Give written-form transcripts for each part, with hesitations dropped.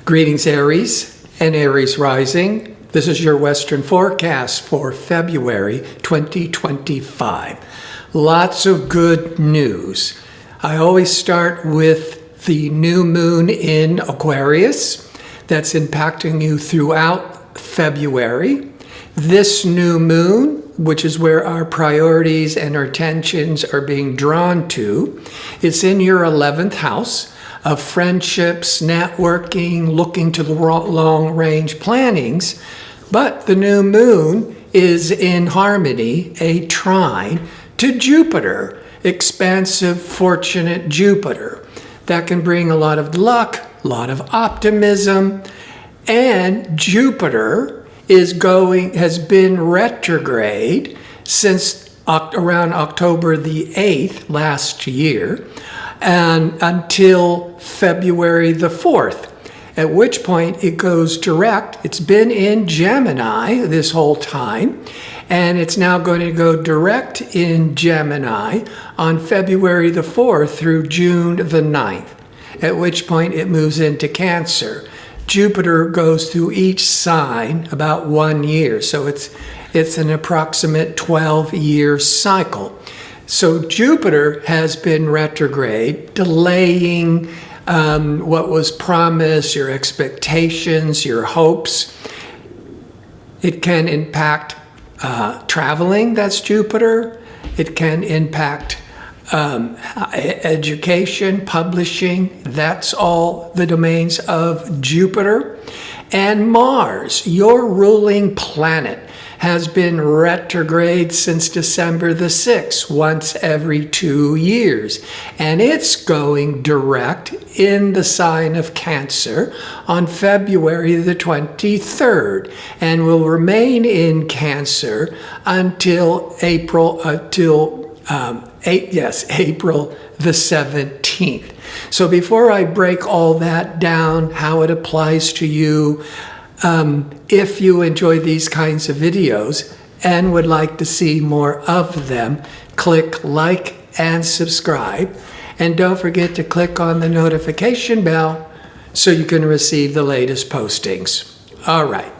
Greetings, Aries and Aries rising. This is your Western forecast for February 2025. Lots of good news. I always start with the new moon in Aquarius that's impacting you throughout February. This new moon, which is where our priorities and our attentions are being drawn to, is in your 11th house of friendships, networking, looking to the long-range plannings. But the new moon is in harmony, a trine to Jupiter, expansive, fortunate Jupiter. That can bring a lot of luck, a lot of optimism, and Jupiter has been retrograde since around October the 8th last year, and until February the 4th, at which point it goes direct. It's been in Gemini this whole time, and it's now going to go direct in Gemini on February the 4th through June the 9th, at which point it moves into Cancer. Jupiter goes through each sign about 1 year, so it's an approximate 12-year cycle. So Jupiter has been retrograde, delaying what was promised, your expectations, your hopes. It can impact traveling, that's Jupiter. It can impact education, publishing, that's all the domains of Jupiter. And Mars, your ruling planet, has been retrograde since December the 6th, once every 2 years. And it's going direct in the sign of Cancer on February the 23rd, and will remain in Cancer until April the 17th. So before I break all that down, how it applies to you, if you enjoy these kinds of videos and would like to see more of them, click like and subscribe. And don't forget to click on the notification bell so you can receive the latest postings. All right,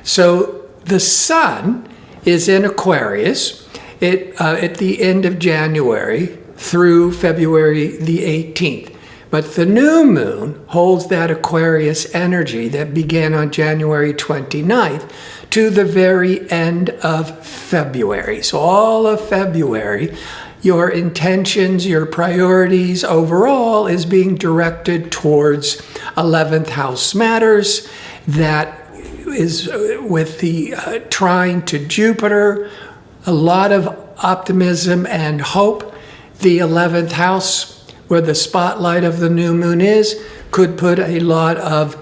so the sun is in Aquarius at the end of January through February the 18th. But the new moon holds that Aquarius energy that began on January 29th to the very end of February. So all of February, your intentions, your priorities overall is being directed towards 11th house matters. That is with the trine to Jupiter, a lot of optimism and hope. The 11th house, where the spotlight of the new moon is, could put a lot of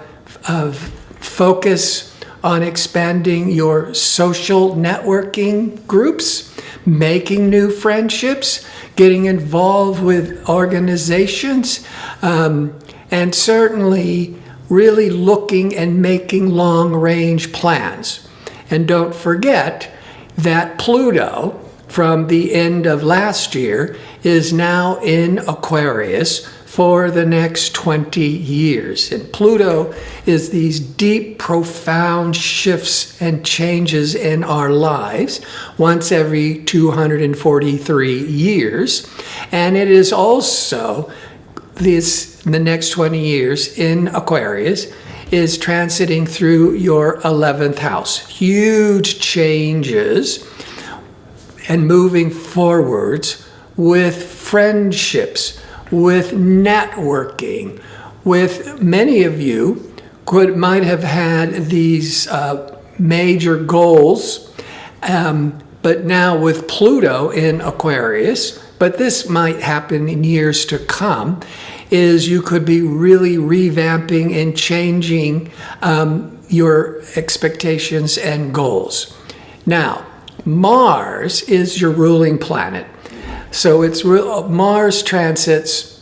focus on expanding your social networking groups, making new friendships, getting involved with organizations, and certainly really looking and making long-range plans. And don't forget that Pluto, from the end of last year, is now in Aquarius for the next 20 years. And Pluto is these deep, profound shifts and changes in our lives once every 243 years. And it is also the next 20 years in Aquarius is transiting through your 11th house. Huge changes and moving forwards with friendships, with networking, with many of you might have had these major goals, but now with Pluto in Aquarius, but this might happen in years to come, is you could be really revamping and changing your expectations and goals. Now, Mars is your ruling planet. So it's Mars transits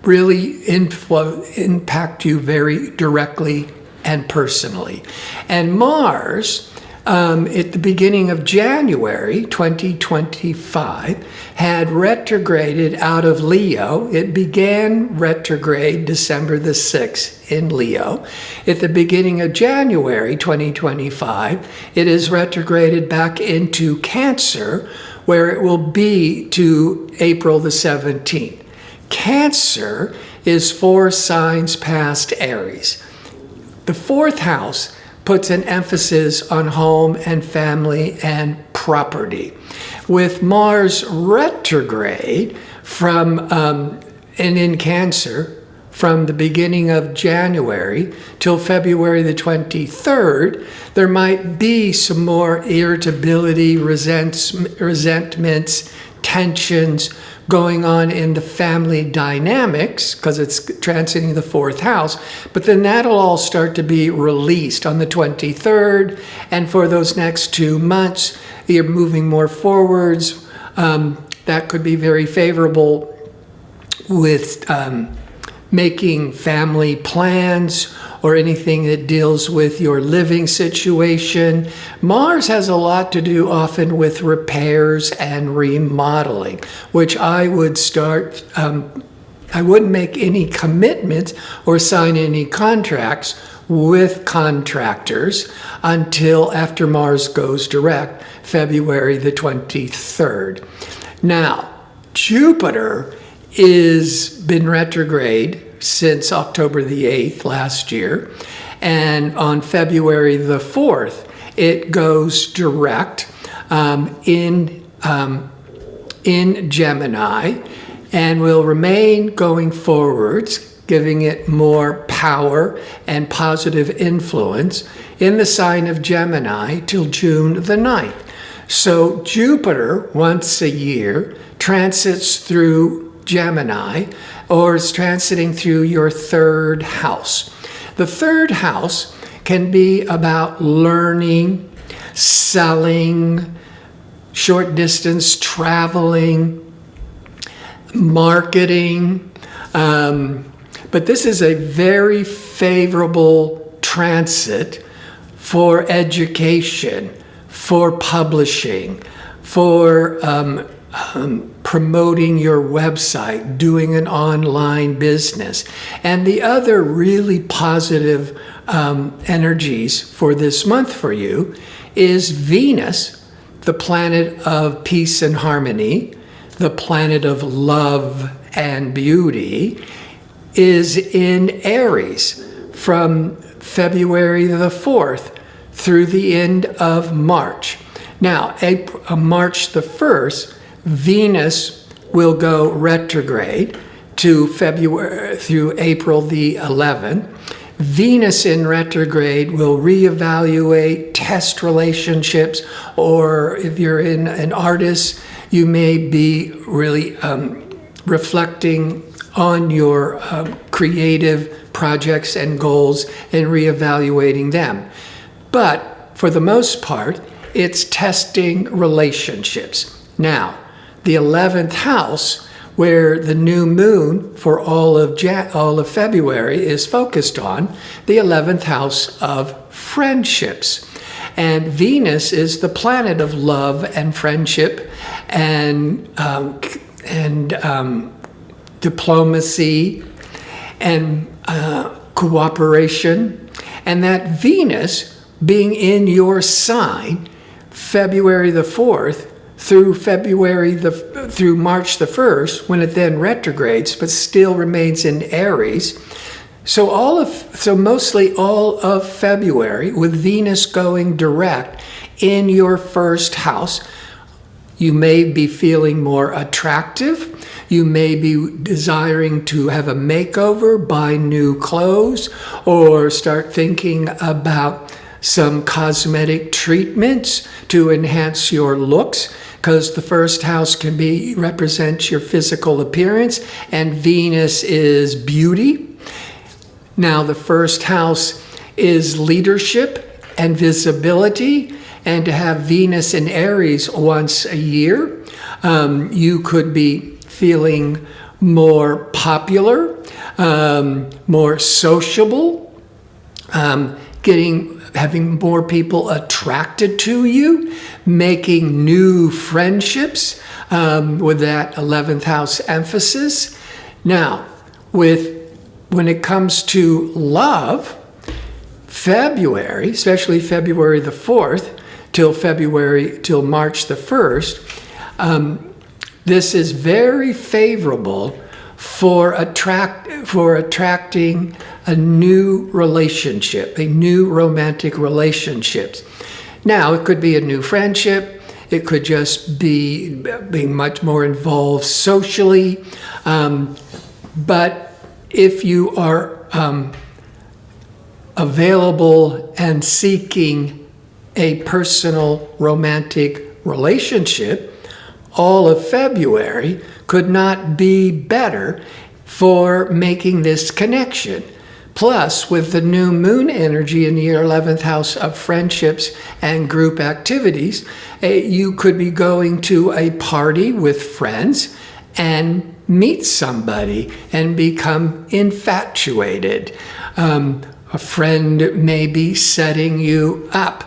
really impact you very directly and personally. And Mars at the beginning of January 2025, had retrograded out of Leo. It began retrograde December the 6th in Leo. At the beginning of January 2025, it is retrograded back into Cancer, where it will be to April the 17th. Cancer is 4 signs past Aries. The 4th house puts an emphasis on home and family and property. With Mars retrograde and in Cancer from the beginning of January till February the 23rd, there might be some more irritability, resentments, tensions going on in the family dynamics because it's transiting the 4th house, but then that'll all start to be released on the 23rd, and for those next 2 months, you're moving more forwards. That could be very favorable with making family plans or anything that deals with your living situation. Mars has a lot to do often with repairs and remodeling, which I would start, I wouldn't make any commitments or sign any contracts with contractors until after Mars goes direct, February the 23rd. Now, Jupiter is been retrograde since October the 8th last year, and on February the 4th it goes direct in Gemini and will remain going forwards, giving it more power and positive influence in the sign of Gemini till June the 9th. So Jupiter once a year transits through Gemini, or is transiting through your 3rd house. The 3rd house can be about learning, selling, short distance traveling, marketing, but this is a very favorable transit for education, for publishing, for promoting your website, doing an online business. And the other really positive energies for this month for you is Venus, the planet of peace and harmony, the planet of love and beauty, is in Aries from February the 4th through the end of March. Now, March the 1st, Venus will go retrograde through April the 11th. Venus in retrograde will reevaluate, test relationships, or if you're an artist, you may be really reflecting on your creative projects and goals and reevaluating them. But for the most part, it's testing relationships. Now, the 11th house, where the new moon for all of February is focused on, the 11th house of friendships. And Venus is the planet of love and friendship and diplomacy and cooperation. And that Venus being in your sign, February the 4th, through March the 1st, when it then retrogrades, but still remains in Aries. So mostly all of February, with Venus going direct in your 1st house, you may be feeling more attractive. You may be desiring to have a makeover, buy new clothes, or start thinking about some cosmetic treatments to enhance your looks, because the 1st house represents your physical appearance, and Venus is beauty. Now, the 1st house is leadership and visibility, and to have Venus in Aries once a year, you could be feeling more popular, more sociable, having more people attracted to you, making new friendships with that 11th house emphasis. Now, when it comes to love, February, especially February the 4th till March the 1st, this is very favorable for attracting a new relationship, a new romantic relationship. Now, it could be a new friendship. It could just be being much more involved socially. But if you are available and seeking a personal romantic relationship, all of February could not be better for making this connection. Plus, with the new moon energy in the 11th house of friendships and group activities, you could be going to a party with friends and meet somebody and become infatuated. A friend may be setting you up,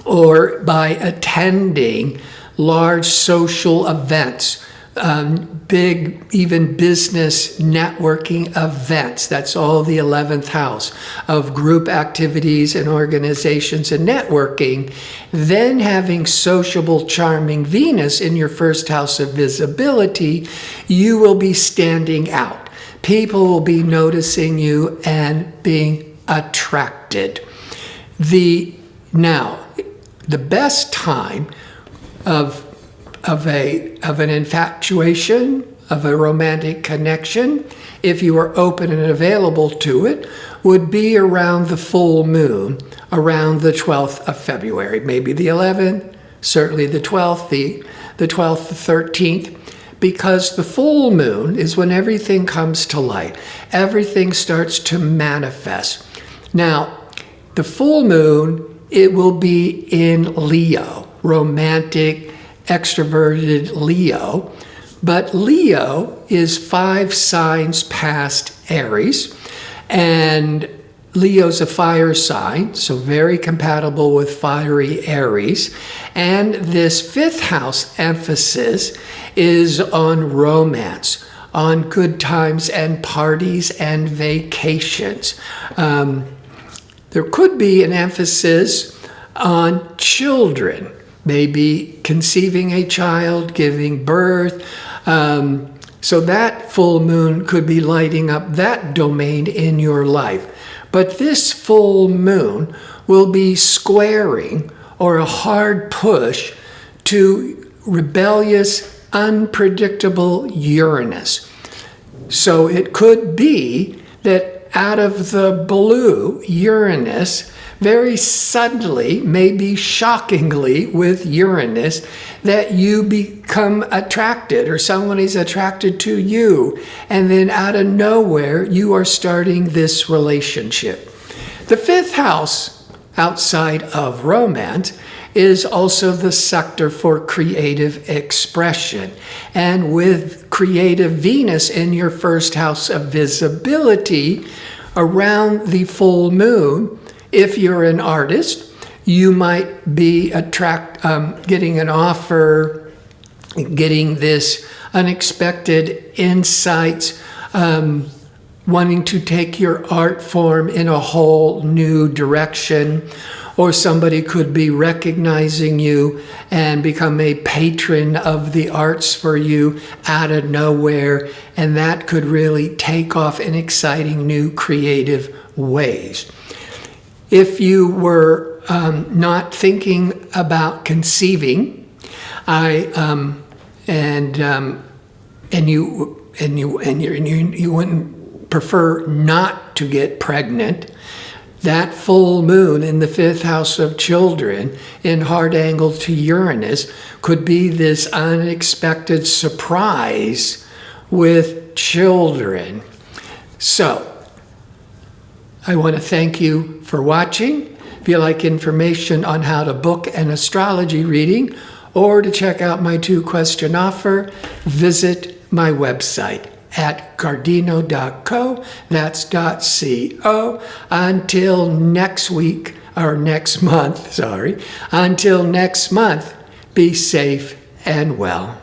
or by attending large social events, big, even business networking events. That's all the 11th house of group activities and organizations and networking. Then having sociable, charming Venus in your first house of visibility, you will be standing out. People will be noticing you and being attracted. The best time of an infatuation, of a romantic connection, if you are open and available to it, would be around the full moon, around the 12th of February, maybe the 11th, certainly the 12th, the 12th, the 13th, because the full moon is when everything comes to light. Everything starts to manifest. Now, the full moon, it will be in Leo, romantic, extroverted Leo. But Leo is 5 signs past Aries, and Leo's a fire sign, so very compatible with fiery Aries. And this 5th house emphasis is on romance, on good times and parties and vacations. There could be an emphasis on children, maybe conceiving a child, giving birth. So that full moon could be lighting up that domain in your life. But this full moon will be squaring, or a hard push, to rebellious, unpredictable Uranus. So it could be that out of the blue, Uranus, very suddenly, maybe shockingly with Uranus, that you become attracted, or someone is attracted to you, and then out of nowhere, you are starting this relationship. The 5th house, outside of romance, is also the sector for creative expression. And with creative Venus in your first house of visibility, around the full moon, if you're an artist, you might be getting an offer, getting this unexpected insights, wanting to take your art form in a whole new direction. Or somebody could be recognizing you and become a patron of the arts for you out of nowhere. And that could really take off in exciting new creative ways. If you were not thinking about conceiving, you wouldn't prefer not to get pregnant, that full moon in the 5th house of children in hard angle to Uranus could be this unexpected surprise with children. So, I want to thank you for watching. If you like information on how to book an astrology reading or to check out my 2-question offer, visit my website, at cardino.co. That's .co. Until next week, or next month, sorry. Until next month, be safe and well.